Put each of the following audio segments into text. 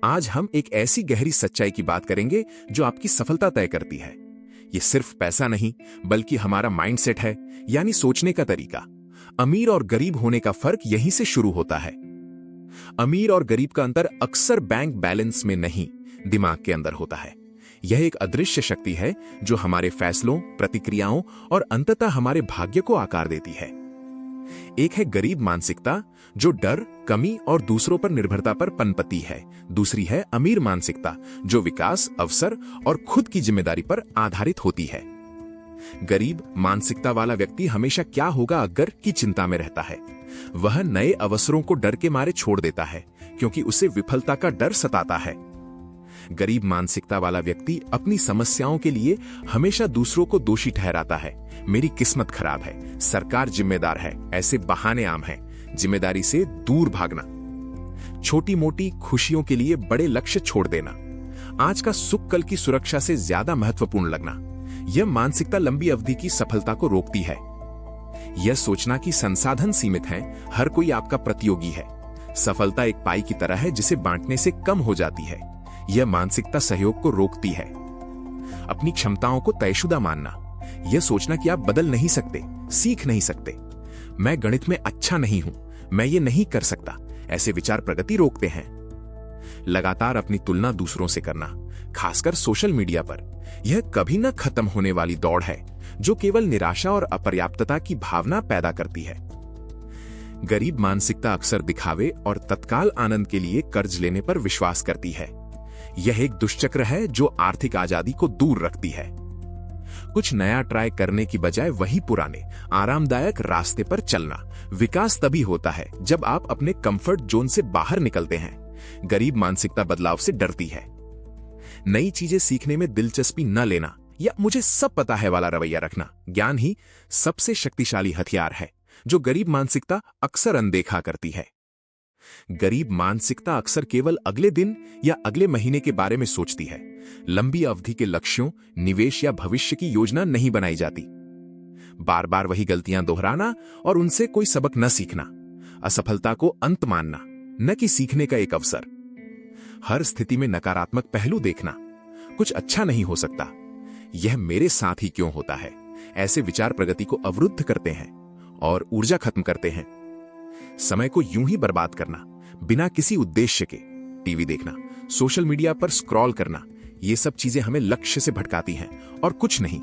आज हम एक ऐसी गहरी सच्चाई की बात करेंगे जो आपकी सफलता तय करती है। ये सिर्फ पैसा नहीं, बल्कि हमारा माइंडसेट है, यानी सोचने का तरीका। अमीर और गरीब होने का फर्क यहीं से शुरू होता है। अमीर और गरीब का अंतर अक्सर बैंक बैलेंस में नहीं, दिमाग के अंदर होता है। यह एक अदृश्य शक्ति है जो हमारे फैसलों, प्रतिक्रियाओं और अंततः हमारे भाग्य को आकार देती है। एक है गरीब मानसिकता, जो डर, कमी और दूसरों पर निर्भरता पर पनपती है। दूसरी है अमीर मानसिकता, जो विकास, अवसर और खुद की जिम्मेदारी पर आधारित होती है। गरीब मानसिकता वाला व्यक्ति हमेशा क्या होगा अगर की चिंता में रहता है। वह नए अवसरों को डर के मारे छोड़ देता है, क्योंकि उसे विफलता का डर सताता है। गरीब मानसिकता वाला व्यक्ति अपनी समस्याओं के लिए हमेशा दूसरों को दोषी ठहराता है। मेरी किस्मत खराब है, सरकार जिम्मेदार है, ऐसे बहाने आम हैं। जिम्मेदारी से दूर भागना, छोटी मोटी खुशियों के लिए बड़े लक्ष्य छोड़ देना, आज का सुख कल की सुरक्षा से ज्यादा महत्वपूर्ण लगना, यह मानसिकता लंबी अवधि की सफलता को रोकती है। यह सोचना कि संसाधन सीमित हैं, हर कोई आपका प्रतियोगी है, सफलता एक पाई की तरह है जिसे बांटने से कम हो जाती है, यह मानसिकता सहयोग को रोकती है। अपनी क्षमताओं को तयशुदा मानना, यह सोचना कि आप बदल नहीं सकते, सीख नहीं सकते। मैं गणित में अच्छा नहीं हूं, मैं ये नहीं कर सकता, ऐसे विचार प्रगति रोकते हैं। लगातार अपनी तुलना दूसरों से करना, खासकर सोशल मीडिया पर, यह कभी न खत्म होने वाली दौड़ है जो केवल निराशा और अपर्याप्तता की भावना पैदा करती है। गरीब मानसिकता अक्सर दिखावे और तत्काल आनंद के लिए कर्ज लेने पर विश्वास करती है। यह एक दुष्चक्र है जो आर्थिक आजादी को दूर रखती है। कुछ नया ट्राई करने की बजाय वही पुराने आरामदायक रास्ते पर चलना। विकास तभी होता है जब आप अपने कंफर्ट जोन से बाहर निकलते हैं। गरीब मानसिकता बदलाव से डरती है। नई चीजें सीखने में दिलचस्पी न लेना या मुझे सब पता है वाला रवैया रखना। ज्ञान ही सबसे शक्तिशाली हथियार है जो गरीब मानसिकता अक्सर अनदेखा करती है। गरीब मानसिकता अक्सर केवल अगले दिन या अगले महीने के बारे में सोचती है। लंबी अवधि के लक्ष्यों, निवेश या भविष्य की योजना नहीं बनाई जाती। बार बार वही गलतियां दोहराना और उनसे कोई सबक न सीखना, असफलता को अंत मानना, न कि सीखने का एक अवसर। हर स्थिति में नकारात्मक पहलू देखना, कुछ अच्छा नहीं हो सकता, यह मेरे साथ ही क्यों होता है। ऐसे विचार प्रगति को अवरुद्ध करते हैं और ऊर्जा खत्म करते हैं। समय को यूं ही बर्बाद करना, बिना किसी उद्देश्य के टीवी देखना, सोशल मीडिया पर स्क्रॉल करना, ये सब चीजें हमें लक्ष्य से भटकाती हैं और कुछ नहीं।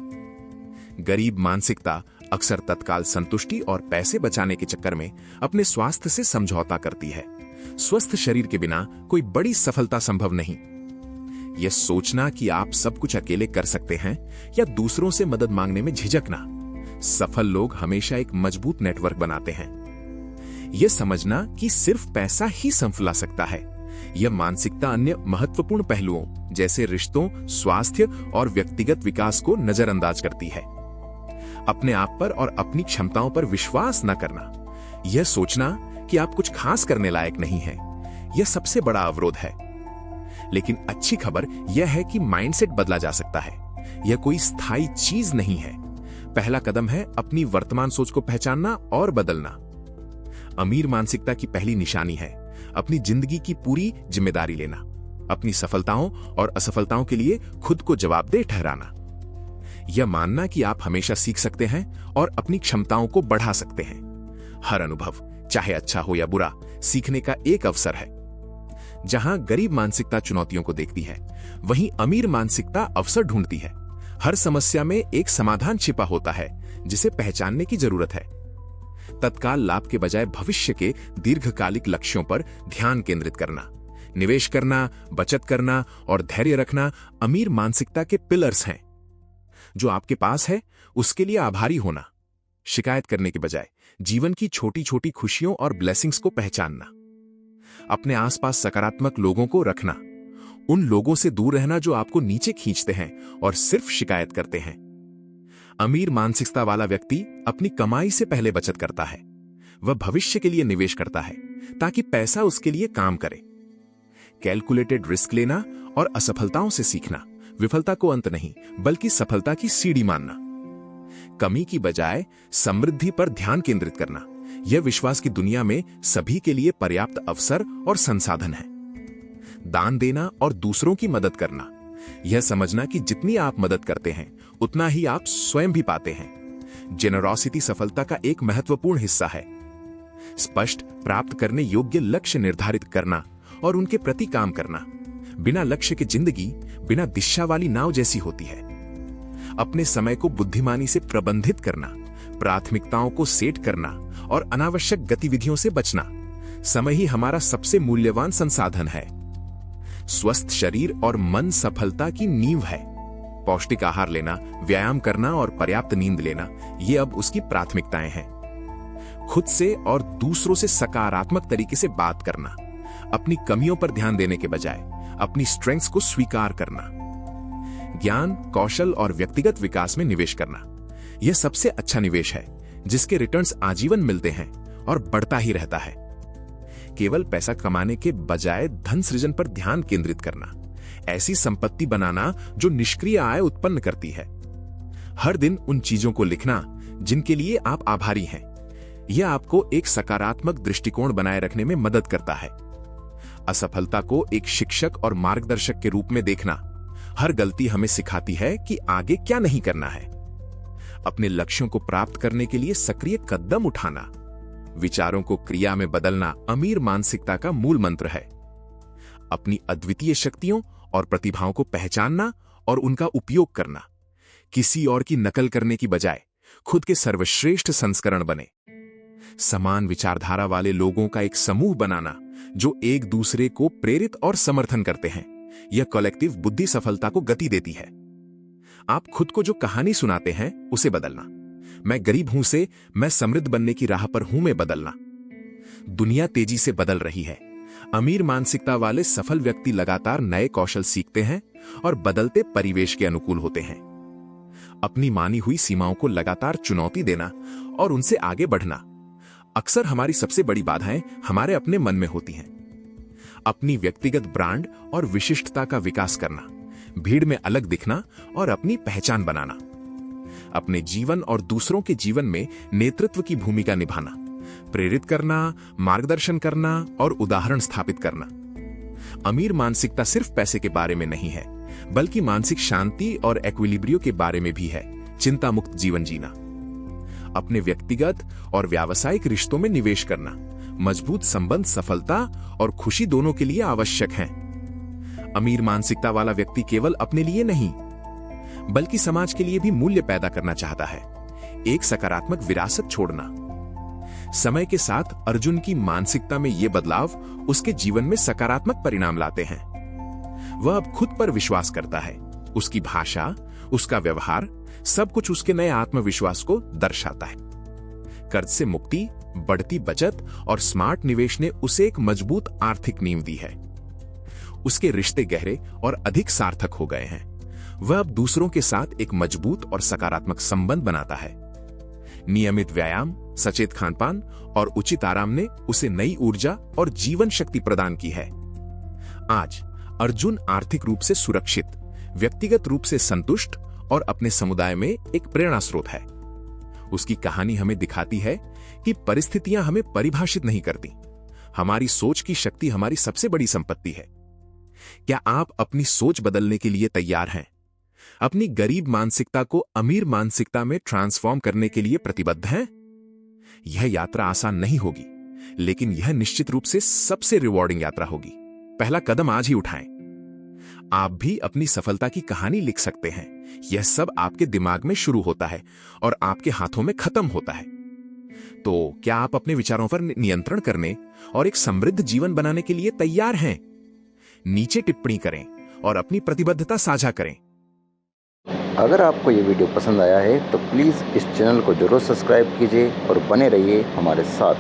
गरीब मानसिकता अक्सर तत्काल संतुष्टि और पैसे बचाने के चक्कर में अपने स्वास्थ्य से समझौता करती है। स्वस्थ शरीर के बिना कोई बड़ी सफलता संभव नहीं। यह सोचना कि आप सब कुछ अकेले कर सकते हैं या दूसरों से मदद मांगने में झिझकना। सफल लोग हमेशा एक मजबूत नेटवर्क बनाते हैं। यह समझना कि सिर्फ पैसा ही संभला सकता है, यह मानसिकता अन्य महत्वपूर्ण पहलुओं जैसे रिश्तों, स्वास्थ्य और व्यक्तिगत विकास को नजरअंदाज करती है। अपने आप पर और अपनी क्षमताओं पर विश्वास न करना, यह सोचना कि आप कुछ खास करने लायक नहीं हैं, यह सबसे बड़ा अवरोध है। लेकिन अच्छी खबर यह है कि माइंडसेट बदला जा सकता है। यह कोई स्थायी चीज नहीं है। पहला कदम है अपनी वर्तमान सोच को पहचानना और बदलना। अमीर मानसिकता की पहली निशानी है अपनी जिंदगी की पूरी जिम्मेदारी लेना, अपनी सफलताओं और असफलताओं के लिए खुद को जवाबदेह ठहराना। यह मानना कि आप हमेशा सीख सकते हैं और अपनी क्षमताओं को बढ़ा सकते हैं। हर अनुभव, चाहे अच्छा हो या बुरा, सीखने का एक अवसर है। जहां गरीब मानसिकता चुनौतियों को देखती है, वहीं अमीर मानसिकता अवसर ढूंढती है। हर समस्या में एक समाधान छिपा होता है जिसे पहचानने की जरूरत है। तत्काल लाभ के बजाय भविष्य के दीर्घकालिक लक्ष्यों पर ध्यान केंद्रित करना, निवेश करना, बचत करना और धैर्य रखना अमीर मानसिकता के पिलर्स हैं। जो आपके पास है उसके लिए आभारी होना, शिकायत करने के बजाय जीवन की छोटी छोटी खुशियों और ब्लेसिंग्स को पहचानना, अपने आसपास सकारात्मक लोगों को रखना, उन लोगों से दूर रहना जो आपको नीचे खींचते हैं और सिर्फ शिकायत करते हैं। अमीर मानसिकता वाला व्यक्ति अपनी कमाई से पहले बचत करता है। वह भविष्य के लिए निवेश करता है ताकि पैसा उसके लिए काम करे। कैलकुलेटेड रिस्क लेना और असफलताओं से सीखना विफलता को अंत नहीं, बल्कि सफलता की सीढ़ी मानना। कमी की बजाय समृद्धि पर ध्यान केंद्रित करना, यह विश्वास की दुनिया में सभी के लिए पर्याप्त अवसर और संसाधन है। दान देना और दूसरों की मदद करना। यह समझना कि जितनी आप मदद करते हैं उतना ही आप स्वयं भी पाते हैं। जेनरोसिटी सफलता का एक महत्वपूर्ण हिस्सा है। स्पष्ट, प्राप्त करने योग्य लक्ष्य निर्धारित करना और उनके प्रति काम करना। बिना लक्ष्य के जिंदगी बिना दिशा वाली नाव जैसी होती है। अपने समय को बुद्धिमानी से प्रबंधित करना, प्राथमिकताओं को सेट करना और अनावश्यक गतिविधियों से बचना। समय ही हमारा सबसे मूल्यवान संसाधन है। स्वस्थ शरीर और मन सफलता की नींव है। पौष्टिक आहार लेना, व्यायाम करना और पर्याप्त नींद लेना, ये अब उसकी प्राथमिकताएं हैं। खुद से और दूसरों से सकारात्मक तरीके से बात करना, अपनी कमियों पर ध्यान देने के बजाय अपनी स्ट्रेंथ्स को स्वीकार करना, ज्ञान, कौशल और व्यक्तिगत विकास में निवेश करना, यह सबसे अच्छा निवेश है जिसके रिटर्न्स आजीवन मिलते हैं और बढ़ता ही रहता है। केवल पैसा कमाने के बजाय धन सृजन पर ध्यान केंद्रित करना, ऐसी संपत्ति बनाना जो निष्क्रिय आय उत्पन्न करती है। हर दिन उन चीजों को लिखना जिनके लिए आप आभारी हैं। यह आपको एक सकारात्मक दृष्टिकोण बनाए रखने में मदद करता है। असफलता को एक शिक्षक और मार्गदर्शक के रूप में देखना, हर गलती हमें सिखाती है कि आगे क्या नहीं करना है। अपने लक्ष्यों को प्राप्त करने के लिए सक्रिय कदम उठाना, विचारों को क्रिया में बदलना अमीर मानसिकता का मूल मंत्र है। अपनी अद्वितीय शक्तियों और प्रतिभाओं को पहचानना और उनका उपयोग करना, किसी और की नकल करने की बजाय खुद के सर्वश्रेष्ठ संस्करण बने। समान विचारधारा वाले लोगों का एक समूह बनाना जो एक दूसरे को प्रेरित और समर्थन करते हैं, यह कलेक्टिव बुद्धि सफलता को गति देती है। आप खुद को जो कहानी सुनाते हैं उसे बदलना, मैं गरीब हूं से मैं समृद्ध बनने की राह पर हूं में बदलना। दुनिया तेजी से बदल रही है। अमीर मानसिकता वाले सफल व्यक्ति लगातार नए कौशल सीखते हैं और बदलते परिवेश के अनुकूल होते हैं। अपनी मानी हुई सीमाओं को लगातार चुनौती देना और उनसे आगे बढ़ना। अक्सर हमारी सबसे बड़ी बाधाएं हमारे अपने मन में होती हैं। अपनी व्यक्तिगत ब्रांड और विशिष्टता का विकास करना, भीड़ में अलग दिखना और अपनी पहचान बनाना। अपने जीवन और दूसरों के जीवन में नेतृत्व की भूमिका निभाना, प्रेरित करना, मार्गदर्शन करना और उदाहरण स्थापित करना। अमीर मानसिकता सिर्फ पैसे के बारे में नहीं है, बल्कि मानसिक शांति और एक्विलिब्रियो के बारे में भी है। चिंता मुक्त जीवन जीना, अपने व्यक्तिगत और व्यावसायिक रिश्तों में निवेश करना। मजबूत संबंध सफलता और खुशी दोनों के लिए आवश्यक हैं। अमीर मानसिकता वाला व्यक्ति केवल अपने लिए नहीं बल्कि समाज के लिए भी मूल्य पैदा करना चाहता है, एक सकारात्मक विरासत छोड़ना। समय के साथ अर्जुन की मानसिकता में ये बदलाव उसके जीवन में सकारात्मक परिणाम लाते हैं। वह अब खुद पर विश्वास करता है। उसकी भाषा, उसका व्यवहार, सब कुछ उसके नए आत्मविश्वास को दर्शाता है। कर्ज से मुक्ति, बढ़ती बचत और स्मार्ट निवेश ने उसे एक मजबूत आर्थिक नींव दी है। उसके रिश्ते गहरे और अधिक सार्थक हो गए हैं। वह अब दूसरों के साथ एक मजबूत और सकारात्मक संबंध बनाता है। नियमित व्यायाम, सचेत खानपान और उचित आराम ने उसे नई ऊर्जा और जीवन शक्ति प्रदान की है। आज अर्जुन आर्थिक रूप से सुरक्षित, व्यक्तिगत रूप से संतुष्ट और अपने समुदाय में एक प्रेरणा स्रोत है। उसकी कहानी हमें दिखाती है कि परिस्थितियां हमें परिभाषित नहीं करती। हमारी सोच की शक्ति हमारी सबसे बड़ी संपत्ति है। क्या आप अपनी सोच बदलने के लिए तैयार हैं? अपनी गरीब मानसिकता को अमीर मानसिकता में ट्रांसफॉर्म करने के लिए प्रतिबद्ध हैं? यह यात्रा आसान नहीं होगी, लेकिन यह निश्चित रूप से सबसे रिवॉर्डिंग यात्रा होगी। पहला कदम आज ही उठाएं। आप भी अपनी सफलता की कहानी लिख सकते हैं। यह सब आपके दिमाग में शुरू होता है और आपके हाथों में खत्म होता है। तो क्या आप अपने विचारों पर नियंत्रण करने और एक समृद्ध जीवन बनाने के लिए तैयार हैं? नीचे टिप्पणी करें और अपनी प्रतिबद्धता साझा करें। अगर आपको ये वीडियो पसंद आया है तो प्लीज़ इस चैनल को जरूर सब्सक्राइब कीजिए और बने रहिए हमारे साथ।